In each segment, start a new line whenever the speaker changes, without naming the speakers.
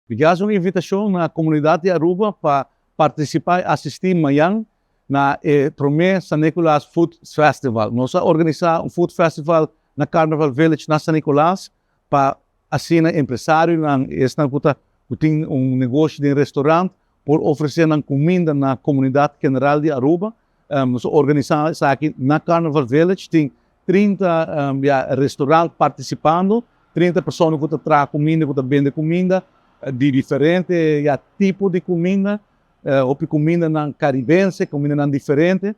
Bigyan uma invitação na comunidade de Aruba para participar e assistir amanhã na prome San Nicolas Food Festival. Nós vamos organizar um food festival na Carnival Village na San Nicolas para assim empresário que tem negócio de restaurante por oferecer comida na comunidade general de Aruba. Nós organizamos aqui na Carnival Village, tem 30 restaurantes participando, 30 pessoas que trazem comida, que vendem comida de diferentes tipos de comida, ou comida caribense, comida diferente.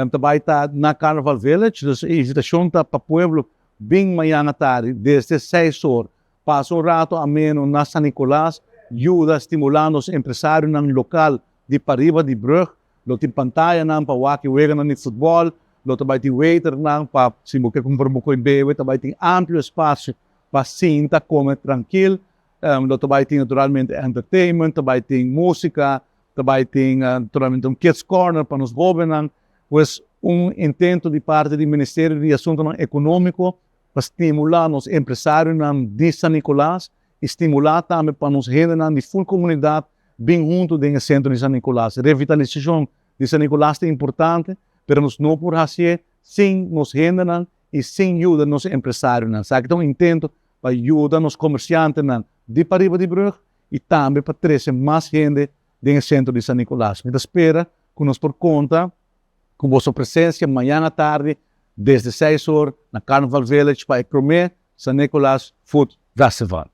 Também está na Carnival Village, a invitação está para o povo bem amanhã à tarde, desde 6 horas. Passa rato ameno na San Nicolas, ajuda a estimular os empresários no local de Pariba de Brug, lo tem pantalla para que jogar no futebol, lo também tem waiter para se você comprar um pouco de também tem amplo espaço para sentar, comer tranquilo, lo também tem naturalmente entertainment, também tem música, também tem naturalmente kids corner para os jovens, pues intento de parte do Ministério de Assuntos Econômicos para estimular os empresários de San Nicolas, estimular também para os gente de full comunidade bem junto do centro de San Nicolas. A revitalização de San Nicolas é importante, mas nós não podemos fazer sem os gente e sem ajuda dos empresários. Então, intento para ajudar os comerciantes de Pariba de Brug e também para trazer mais gente do centro de San Nicolas. Eu espero que nós por conta com vossa presença amanhã à tarde, desde 6 horas, na Carnival Village, para o prome San Nicolas Food Festival.